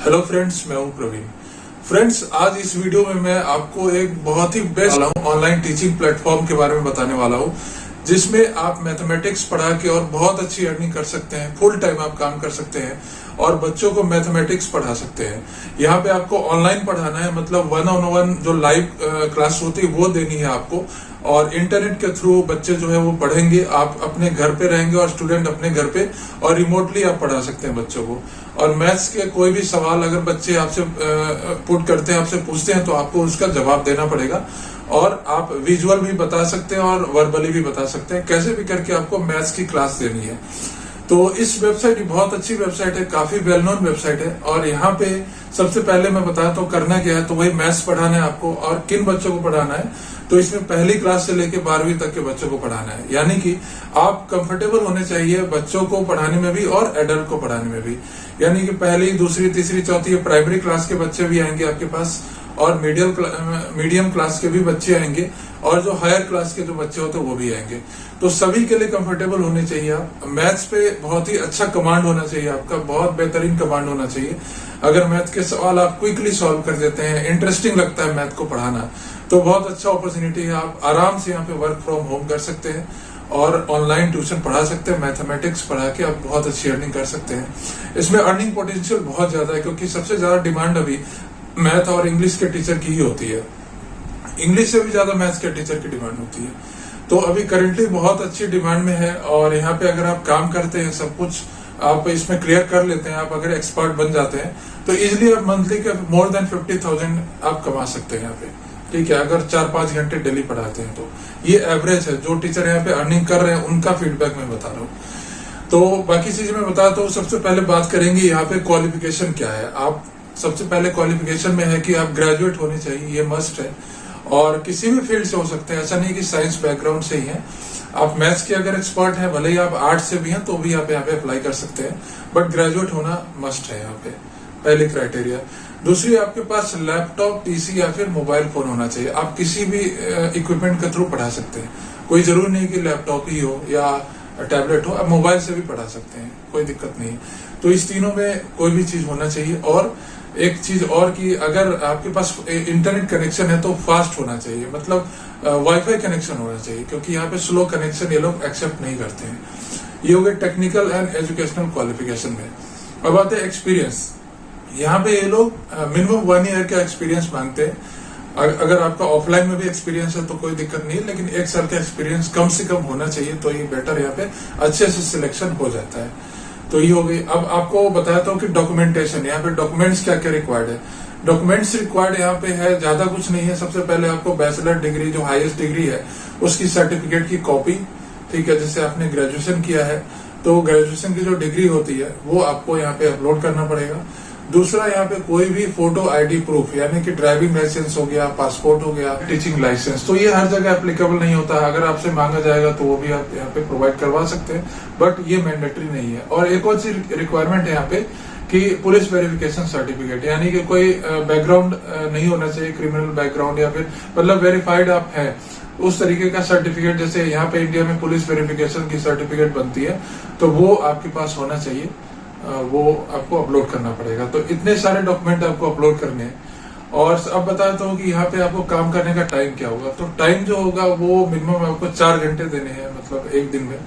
Hello friends, मैं हूं Praveen. Friends, आज इस वीडियो में मैं आपको एक बहुत ही बेस्ट ऑनलाइन टीचिंग प्लेटफॉर्म के बारे में बताने वाला हूं, जिसमें आप मैथमेटिक्स पढ़ा के और बहुत अच्छी अर्निंग कर सकते हैं। फुल टाइम आप काम कर सकते हैं और बच्चों को मैथमेटिक्स पढ़ा सकते हैं। यहाँ पे आपको ऑनलाइन पढ़ाना है, मतलब 1-on-1 जो लाइव क्लास होती है वो देनी है आपको, और इंटरनेट के थ्रू बच्चे जो है वो पढ़ेंगे। आप अपने घर पे रहेंगे और स्टूडेंट अपने घर पे, और रिमोटली आप पढ़ा सकते हैं बच्चों को। और मैथ्स के कोई भी सवाल अगर बच्चे आपसे पुट करते हैं, आपसे पूछते हैं, तो आपको उसका जवाब देना पड़ेगा। और आप विजुअल भी बता सकते हैं और वर्बली भी बता सकते हैं। कैसे भी करके आपको मैथ्स की क्लास देनी है। तो इस वेबसाइट बहुत अच्छी वेबसाइट है, काफी वेल नोन वेबसाइट है। और यहाँ पे सबसे पहले मैं बताता हूँ करना क्या है। तो वही मैथ्स पढ़ाना है आपको, और किन बच्चों को पढ़ाना है। तो इसमें पहली क्लास से लेके 12वीं तक के बच्चों को पढ़ाना है। यानी कि आप कंफर्टेबल होने चाहिए बच्चों को पढ़ाने में भी और एडल्ट को पढ़ाने में भी। यानी कि पहली, दूसरी, तीसरी, चौथी प्राइमरी क्लास के बच्चे भी आएंगे आपके पास, और मीडियम क्लास के भी बच्चे आएंगे, और जो हायर क्लास के जो बच्चे होते हैं वो भी आएंगे। तो सभी के लिए कंफर्टेबल होने चाहिए आप। मैथ्स पे बहुत ही अच्छा कमांड होना चाहिए आपका, बहुत बेहतरीन कमांड होना चाहिए। अगर मैथ के सवाल आप क्विकली सॉल्व कर देते हैं, इंटरेस्टिंग लगता है मैथ को पढ़ाना, तो बहुत अच्छा अपॉर्चुनिटी है। आप आराम से यहाँ पे वर्क फ्रॉम होम कर सकते हैं और ऑनलाइन ट्यूशन पढ़ा सकते हैं। मैथमेटिक्स पढ़ा के आप बहुत अच्छी अर्निंग कर सकते हैं। इसमें अर्निंग पोटेंशियल बहुत ज्यादा है, क्योंकि सबसे ज्यादा डिमांड अभी मैथ और इंग्लिश के टीचर की ही होती है। इंग्लिश से भी ज्यादा मैथ्स के टीचर की डिमांड होती है। तो अभी करंटली बहुत अच्छी डिमांड में है। और यहाँ पे अगर आप काम करते हैं, सब कुछ आप इसमें क्लियर कर लेते हैं, आप अगर एक्सपर्ट बन जाते हैं, तो इजिली आप मंथली के मोर देन 50,000 आप कमा सकते हैं यहाँ पे। ठीक है, अगर 4-5 घंटे डेली पढ़ाते हैं तो ये एवरेज है। जो टीचर यहाँ पे अर्निंग कर रहे हैं उनका फीडबैक मैं बता रहा हूँ। तो बाकी चीजें मैं बताता हूँ। सबसे पहले बात करेंगे यहाँ पे क्वालिफिकेशन क्या है। आप सबसे पहले क्वालिफिकेशन में है कि आप ग्रेजुएट होने चाहिए, ये मस्ट है। और किसी भी फील्ड से हो सकते हैं, ऐसा नहीं कि साइंस बैकग्राउंड से ही है। आप मैथ्स के अगर एक्सपर्ट हैं, भले ही आप आर्ट्स से भी हैं, तो भी आप यहाँ पे अप्लाई कर सकते हैं, बट ग्रेजुएट होना मस्ट है यहाँ पे, पहली क्राइटेरिया। दूसरी, आपके पास लैपटॉप, पीसी या फिर मोबाइल फोन होना चाहिए। आप किसी भी इक्विपमेंट के थ्रू पढ़ा सकते हैं, कोई जरूरी नहीं कि लैपटॉप ही हो या टैबलेट हो, आप मोबाइल से भी पढ़ा सकते हैं, कोई दिक्कत नहीं। तो इस तीनों में कोई भी चीज होना चाहिए। और एक चीज और कि अगर आपके पास इंटरनेट कनेक्शन है तो फास्ट होना चाहिए, मतलब वाईफाई कनेक्शन होना चाहिए, क्योंकि यहाँ पे स्लो कनेक्शन ये लोग एक्सेप्ट नहीं करते हैं। ये हो गए टेक्निकल एंड एजुकेशनल क्वालिफिकेशन में। अब आते हैं एक्सपीरियंस। यहाँ पे ये लोग मिनिमम 1 ईयर का एक्सपीरियंस मांगते हैं। अगर आपका ऑफलाइन में भी एक्सपीरियंस है तो कोई दिक्कत नहीं है, लेकिन 1 साल का एक्सपीरियंस कम से कम होना चाहिए, तो ये बेटर, यहाँ पे अच्छे से सिलेक्शन हो जाता है। तो ये हो गई। अब आपको बताता हूँ कि डॉक्यूमेंटेशन, यहाँ पे डॉक्यूमेंट्स क्या क्या रिक्वायर्ड है। डॉक्यूमेंट्स रिक्वायर्ड यहाँ पे है, ज्यादा कुछ नहीं है। सबसे पहले आपको बैचलर डिग्री, जो हाईएस्ट डिग्री है, उसकी सर्टिफिकेट की कॉपी, ठीक है, जैसे आपने ग्रेजुएशन किया है तो ग्रेजुएशन की जो डिग्री होती है वो आपको यहाँ पे अपलोड करना पड़ेगा। दूसरा, यहाँ पे कोई भी फोटो आईडी प्रूफ, यानी कि ड्राइविंग लाइसेंस हो गया, पासपोर्ट हो गया, टीचिंग लाइसेंस, तो ये हर जगह एप्लीकेबल नहीं होता है। अगर आपसे मांगा जाएगा तो वो भी आप यहाँ पे प्रोवाइड करवा सकते हैं, बट ये मैंडेटरी नहीं है। और एक और चीज रिक्वायरमेंट है यहाँ पे कि पुलिस वेरिफिकेशन सर्टिफिकेट, यानी कि कोई बैकग्राउंड नहीं होना चाहिए, क्रिमिनल बैकग्राउंड, या फिर मतलब वेरीफाइड आप है उस तरीके का सर्टिफिकेट। जैसे यहाँ पे इंडिया में पुलिस वेरिफिकेशन की सर्टिफिकेट बनती है, तो वो आपके पास होना चाहिए, वो आपको अपलोड करना पड़ेगा। तो इतने सारे डॉक्यूमेंट आपको अपलोड करने हैं। और अब बताता हूँ कि यहाँ पे आपको काम करने का टाइम क्या होगा। तो टाइम जो होगा वो मिनिमम आपको 4 घंटे देने हैं, मतलब एक दिन में,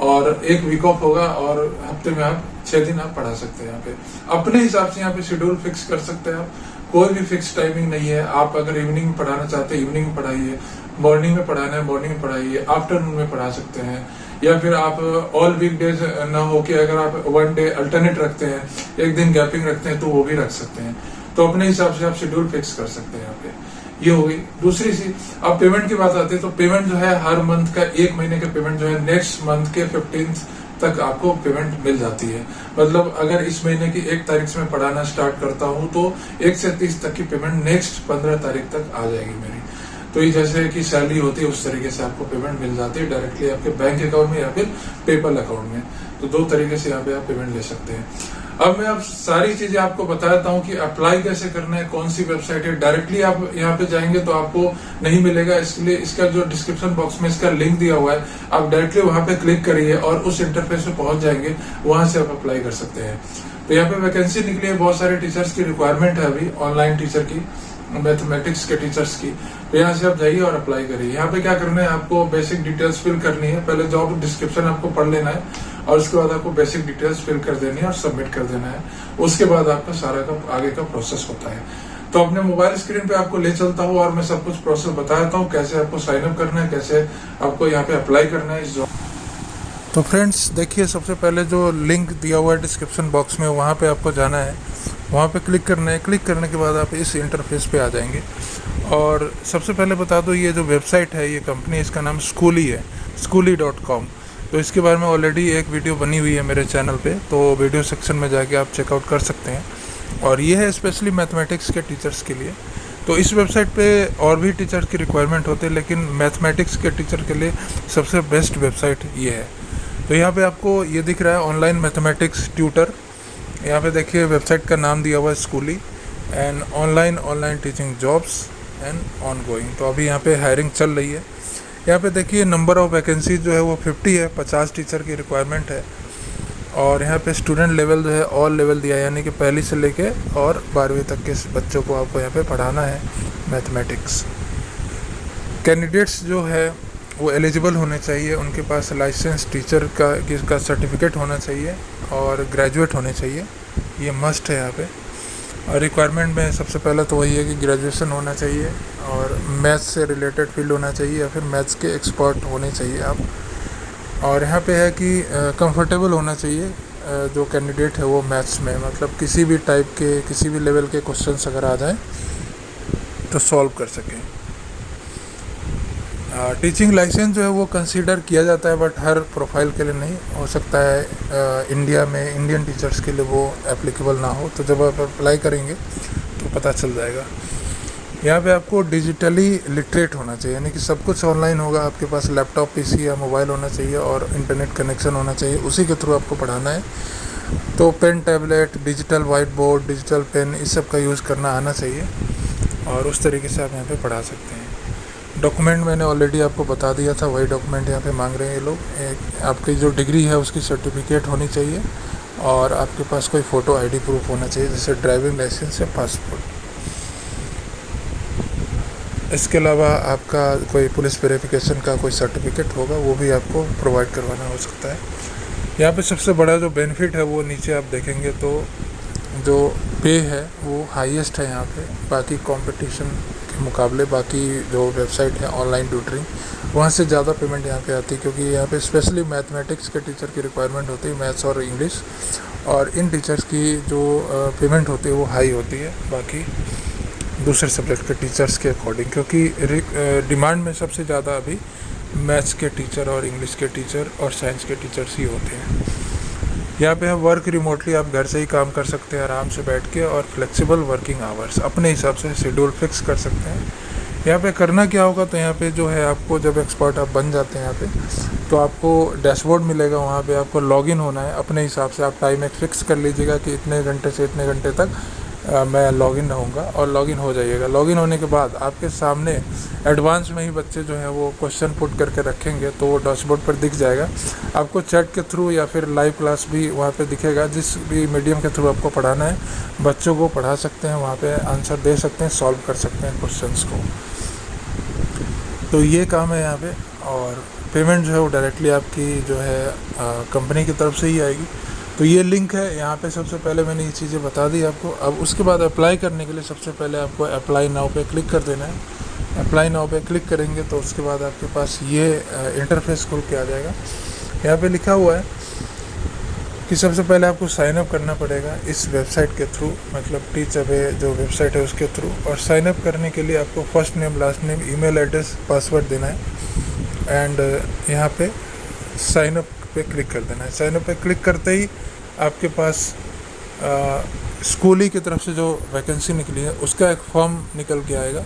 और 1 वीक ऑफ होगा, और हफ्ते में आप 6 दिन आप पढ़ा सकते हैं। यहाँ पे अपने हिसाब से यहाँ पे शेड्यूल फिक्स कर सकते हैं आप, कोई भी फिक्स टाइमिंग नहीं है। आप अगर इवनिंग में पढ़ाना चाहते हैं इवनिंग में पढ़ाइए, मॉर्निंग में पढ़ाना है मॉर्निंग में पढ़ाइए, आफ्टरनून में पढ़ा सकते हैं, या फिर आप ऑल वीक डेज ना हो कि अगर आप 1 डे अल्टरनेट रखते हैं, एक दिन गैपिंग रखते हैं, तो वो भी रख सकते हैं। तो अपने हिसाब से आप शेड्यूल फिक्स कर सकते हैं यहाँ पे। ये हो गई। दूसरी चीज, अब पेमेंट की बात आती है, तो पेमेंट जो है हर मंथ का, 1 महीने का पेमेंट जो है नेक्स्ट मंथ के 15th तक आपको पेमेंट मिल जाती है। मतलब अगर इस महीने की 1 तारीख से मैं पढ़ाना स्टार्ट करता हूँ तो 1 से 30 तक की पेमेंट नेक्स्ट 15 तारीख तक आ जाएगी मेरी। तो ये जैसे कि सैलरी होती है उस तरीके से आपको पेमेंट मिल जाती है, डायरेक्टली आपके बैंक अकाउंट में या फिर पेपल अकाउंट में। तो 2 तरीके से यहाँ पे आप पेमेंट ले सकते हैं। अब मैं अब सारी चीजें आपको बताता हूँ कि अप्लाई कैसे करना है, कौन सी वेबसाइट है। डायरेक्टली आप यहाँ पे जाएंगे तो आपको नहीं मिलेगा, इसलिए इसका जो डिस्क्रिप्शन बॉक्स में इसका लिंक दिया हुआ है, आप डायरेक्टली वहां पे क्लिक करिए और उस इंटरफेस पे पहुंच जाएंगे, वहां से आप अप्लाई कर सकते हैं। तो यहाँ पे वैकेंसी निकली है, बहुत सारे टीचर्स की रिक्वायरमेंट है अभी, ऑनलाइन टीचर की, मैथमेटिक्स के टीचर्स की। तो यहाँ से आप जाइए और अप्लाई करिए। यहाँ पे क्या करना है, आपको बेसिक डिटेल्स फिल करनी है। पहले जॉब डिस्क्रिप्शन आपको पढ़ लेना है और उसके बाद आपको बेसिक डिटेल्स फिल कर देनी है और सबमिट कर देना है। उसके बाद आपका सारा का आगे का प्रोसेस होता है। तो अपने मोबाइल स्क्रीन पे आपको ले चलता हूँ और मैं सब कुछ प्रोसेस बताता हूँ, कैसे आपको साइन अप करना है, कैसे आपको यहाँ पे अप्लाई करना है इस जॉब। तो फ्रेंड्स देखिए, सबसे पहले जो लिंक दिया हुआ है डिस्क्रिप्शन बॉक्स में, वहाँ पे आपको जाना है, वहाँ पे क्लिक करना है। क्लिक करने के बाद आप इस इंटरफेस पे आ जाएंगे। और सबसे पहले बता दो, ये जो वेबसाइट है, ये कंपनी, इसका नाम स्कूली है, skooly.com। तो इसके बारे में ऑलरेडी एक वीडियो बनी हुई है मेरे चैनल पे, तो वीडियो सेक्शन में जाके आप चेकआउट कर सकते हैं। और ये है स्पेशली मैथमेटिक्स के टीचर्स के लिए। तो इस वेबसाइट पे और भी टीचर्स की रिक्वायरमेंट होती है, लेकिन मैथमेटिक्स के टीचर के लिए सबसे बेस्ट वेबसाइट ये है। तो यहाँ पे आपको ये दिख रहा है, ऑनलाइन मैथमेटिक्स ट्यूटर। यहाँ पे देखिए वेबसाइट का नाम दिया हुआ है स्कूली and online teaching jobs and on going. तो अभी यहाँ पे हायरिंग चल रही है। यहाँ पे देखिए नंबर ऑफ वैकेंसी जो है वो 50 है, 50 टीचर की रिक्वायरमेंट है। और यहाँ पे स्टूडेंट लेवल जो है ऑल लेवल दिया है, यानी कि पहली से लेके और 12वीं तक के बच्चों को आपको यहाँ पे पढ़ाना है मैथमेटिक्स। कैंडिडेट्स जो है वो एलिजिबल होने चाहिए, उनके पास लाइसेंस टीचर का सर्टिफिकेट होना चाहिए और ग्रेजुएट होने चाहिए, ये मस्ट है यहाँ पे। और रिक्वायरमेंट में सबसे पहले तो वही है कि ग्रेजुएशन होना चाहिए और मैथ्स से रिलेटेड फील्ड होना चाहिए या फिर मैथ्स के एक्सपर्ट होने चाहिए आप। और यहाँ पे है कि कंफर्टेबल होना चाहिए जो कैंडिडेट है वो मैथ्स में, मतलब किसी भी टाइप के, किसी भी लेवल के क्वेश्चंस अगर आ जाएँ तो सॉल्व कर सकें। टीचिंग लाइसेंस जो है वो कंसीडर किया जाता है, बट हर प्रोफाइल के लिए नहीं हो सकता है। इंडिया में इंडियन टीचर्स के लिए वो एप्लीकेबल ना हो, तो जब आप अप्लाई करेंगे तो पता चल जाएगा। यहाँ पे आपको डिजिटली लिटरेट होना चाहिए, यानी कि सब कुछ ऑनलाइन होगा। आपके पास लैपटॉप, पीसी या मोबाइल होना चाहिए और इंटरनेट कनेक्शन होना चाहिए, उसी के थ्रू आपको पढ़ाना है। तो pen, tablet, digital white board, digital pen, इस सब का यूज़ करना आना चाहिए और उस तरीके से आप यहाँ पे पढ़ा सकते हैं। डॉक्यूमेंट मैंने ऑलरेडी आपको बता दिया था, वही डॉक्यूमेंट यहाँ पे मांग रहे हैं ये लोग। आपकी जो डिग्री है उसकी सर्टिफिकेट होनी चाहिए और आपके पास कोई फ़ोटो आईडी प्रूफ होना चाहिए, जैसे ड्राइविंग लाइसेंस या पासपोर्ट। इसके अलावा आपका कोई पुलिस वेरिफिकेशन का कोई सर्टिफिकेट होगा, वो भी आपको प्रोवाइड करवाना हो सकता है। यहाँ पे सबसे बड़ा जो बेनिफिट है वो नीचे आप देखेंगे तो जो पे है वो हाईएस्ट है यहाँ पे, बाकी कंपटीशन के मुकाबले। बाकी जो वेबसाइट है ऑनलाइन ट्यूटरिंग, वहाँ से ज़्यादा पेमेंट यहाँ पे आती है, क्योंकि यहाँ पे स्पेशली मैथमेटिक्स के टीचर की रिक्वायरमेंट होती है, मैथ्स और इंग्लिश। और इन टीचर्स की जो पेमेंट होती है वो हाई होती है बाकी दूसरे सब्जेक्ट के टीचर्स के अकॉर्डिंग, क्योंकि डिमांड में सबसे ज़्यादा अभी मैथ्स के टीचर और इंग्लिश के टीचर और साइंस के टीचर्स ही होते हैं। यहाँ पे है वर्क रिमोटली, आप घर से ही काम कर सकते हैं आराम से बैठ के, और फ्लेक्सिबल वर्किंग आवर्स, अपने हिसाब से शेड्यूल फिक्स कर सकते हैं। यहाँ पे करना क्या होगा, तो यहाँ पे जो है आपको जब एक्सपर्ट आप बन जाते हैं यहाँ पे, तो आपको डैशबोर्ड मिलेगा, वहाँ पे आपको लॉगिन होना है अपने हिसाब से। आप टाइम एक फिक्स कर लीजिएगा कि इतने घंटे से इतने घंटे तक मैं लॉगिन रहूँगा, और लॉगिन हो जाइएगा। लॉगिन होने के बाद आपके सामने एडवांस में ही बच्चे जो हैं वो क्वेश्चन पुट करके रखेंगे, तो वो डैशबोर्ड पर दिख जाएगा। आपको चैट के थ्रू या फिर लाइव क्लास भी वहाँ पे दिखेगा, जिस भी मीडियम के थ्रू आपको पढ़ाना है, बच्चों को पढ़ा सकते हैं, वहाँ पे आंसर दे सकते हैं, सॉल्व कर सकते हैं क्वेश्चंस को। तो ये काम है यहाँ पे। और पेमेंट जो है वो डायरेक्टली आपकी जो है कंपनी की तरफ से ही आएगी। तो ये लिंक है, यहाँ पे सबसे पहले मैंने ये चीज़ें बता दी आपको। अब उसके बाद अप्लाई करने के लिए सबसे पहले आपको अप्लाई नाउ पे क्लिक कर देना है। अप्लाई नाउ पे क्लिक करेंगे तो उसके बाद आपके पास ये इंटरफेस खुल के आ जाएगा। यहाँ पे लिखा हुआ है कि सबसे पहले आपको साइन अप करना पड़ेगा इस वेबसाइट के थ्रू, मतलब टीच अवे जो वेबसाइट है उसके थ्रू। और साइन अप करने के लिए आपको first name, last name, email address, password देना है एंड यहाँ पे साइन अप पे क्लिक कर देना है। साइन अप पे क्लिक करते ही आपके पास स्कूली की तरफ से जो वैकेंसी निकली है उसका एक फॉर्म निकल के आएगा,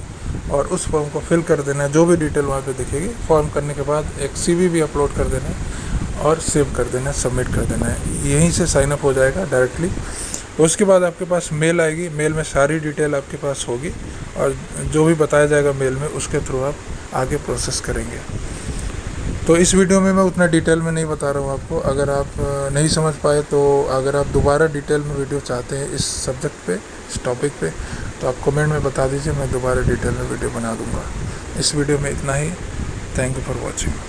और उस फॉर्म को फिल कर देना है, जो भी डिटेल वहाँ पे दिखेगी। फॉर्म करने के बाद एक CV भी अपलोड कर देना है और सेव कर देना है, सबमिट कर देना है। यहीं से साइन अप हो जाएगा डायरेक्टली। उसके बाद आपके पास मेल आएगी, मेल में सारी डिटेल आपके पास होगी, और जो भी बताया जाएगा मेल में उसके थ्रू आप आगे प्रोसेस करेंगे। तो इस वीडियो में मैं उतना डिटेल में नहीं बता रहा हूँ आपको। अगर आप नहीं समझ पाए तो अगर आप दोबारा डिटेल में वीडियो चाहते हैं इस सब्जेक्ट पे, इस टॉपिक पे, तो आप कमेंट में बता दीजिए, मैं दोबारा डिटेल में वीडियो बना दूँगा। इस वीडियो में इतना ही। Thank you for watching.